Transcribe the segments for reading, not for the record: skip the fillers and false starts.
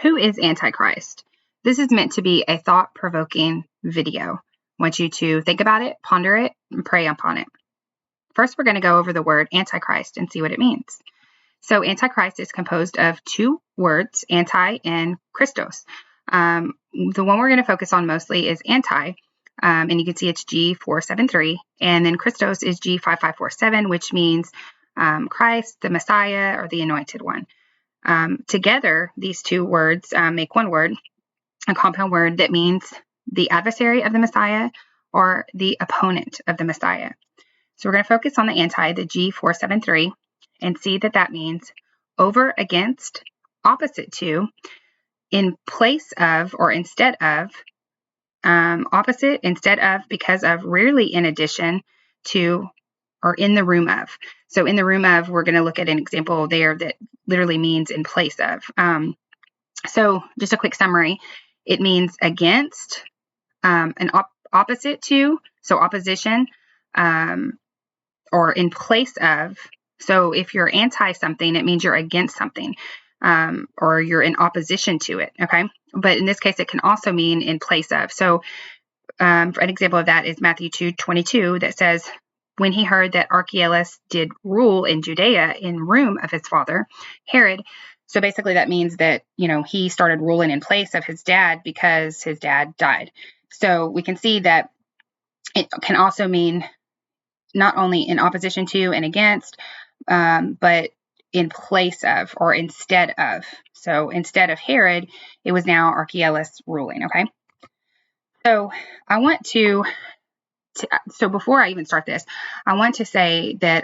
who is Antichrist? This is meant to be a thought-provoking video. I want you to think about it, ponder it, and pray upon it. First, we're going to go over the word Antichrist and see what it means. So Antichrist is composed of two words, anti and Christos. The one we're going to focus on mostly is anti, and you can see it's G473, and then Christos is G5547, which means Christ, the Messiah, or the Anointed One. Together, these two words make one word, a compound word that means the adversary of the Messiah or the opponent of the Messiah. So we're going to focus on the anti, the G473, and see that that means over, against, opposite to, in place of, or instead of, opposite, instead of, because of, rarely in addition to, or in the room of. So in the room of, we're going to look at an example there that literally means in place of. So just a quick summary. It means against, an opposite to, so opposition, or in place of. So if you're anti something, it means you're against something, or you're in opposition to it, okay? But in this case, it can also mean in place of. So an example of that is Matthew 2:22 that says, when he heard that Archelaus did rule in Judea in room of his father, Herod. So basically that means that, he started ruling in place of his dad because his dad died. So we can see that it can also mean not only in opposition to and against, but in place of or instead of. So instead of Herod, it was now Archelaus ruling, okay? So I want so before I even start this, I want to say that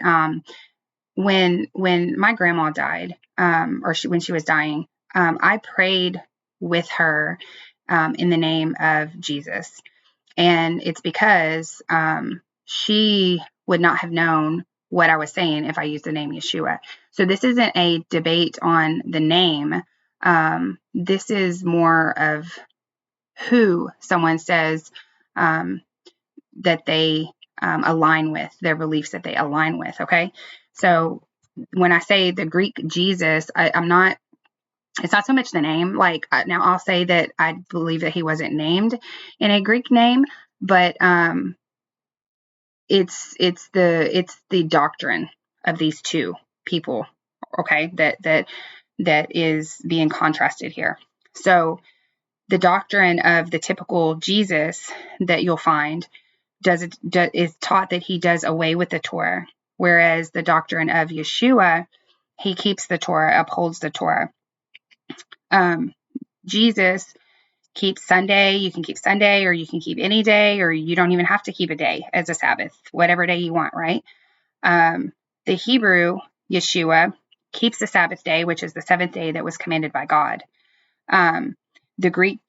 when my grandma died, when she was dying, I prayed with her in the name of Jesus. And it's because she would not have known what I was saying if I used the name Yeshua. So this isn't a debate on the name. This is more of who someone says that they align with, their beliefs that they align with, okay? So when I say the Greek Jesus, it's not so much the name. Like now I'll say that I believe that he wasn't named in a Greek name, but it's the doctrine of these two people, okay, that is being contrasted here. So the doctrine of the typical Jesus that you'll find is taught that he does away with the Torah, whereas the doctrine of Yeshua, he keeps the Torah, upholds the Torah. Jesus keeps Sunday. You can keep Sunday, or you can keep any day, or you don't even have to keep a day as a Sabbath, whatever day you want, right? The Hebrew Yeshua keeps the Sabbath day, which is the seventh day that was commanded by God. The Greek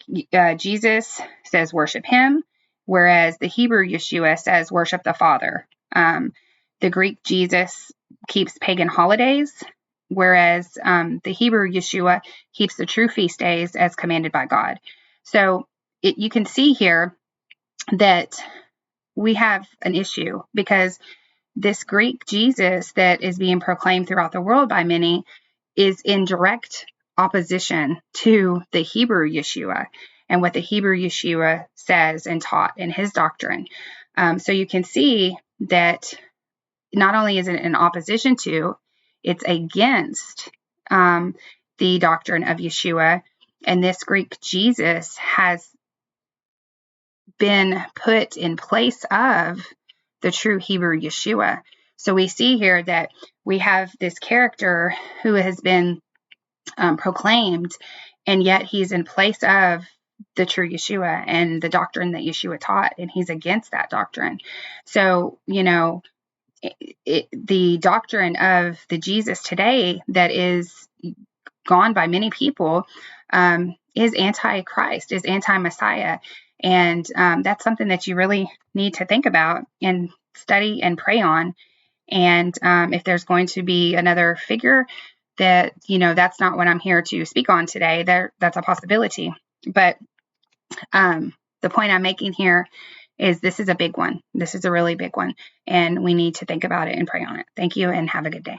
Jesus says worship him, whereas the Hebrew Yeshua says worship the Father. The Greek Jesus keeps pagan holidays, whereas the Hebrew Yeshua keeps the true feast days as commanded by God. So you can see here that we have an issue, because this Greek Jesus that is being proclaimed throughout the world by many is in direct opposition to the Hebrew Yeshua and what the Hebrew Yeshua says and taught in his doctrine. So you can see that not only is it in opposition to, it's against the doctrine of Yeshua, and this Greek Jesus has been put in place of the true Hebrew Yeshua. So we see here that we have this character who has been proclaimed, and yet he's in place of the true Yeshua and the doctrine that Yeshua taught, and he's against that doctrine. So, the doctrine of the Jesus today that is gone by many people is anti-Christ, is anti-Messiah. And that's something that you really need to think about and study and pray on. And if there's going to be another figure that, that's not what I'm here to speak on today, that's a possibility. But the point I'm making here is this is a big one. This is a really big one. And we need to think about it and pray on it. Thank you and have a good day.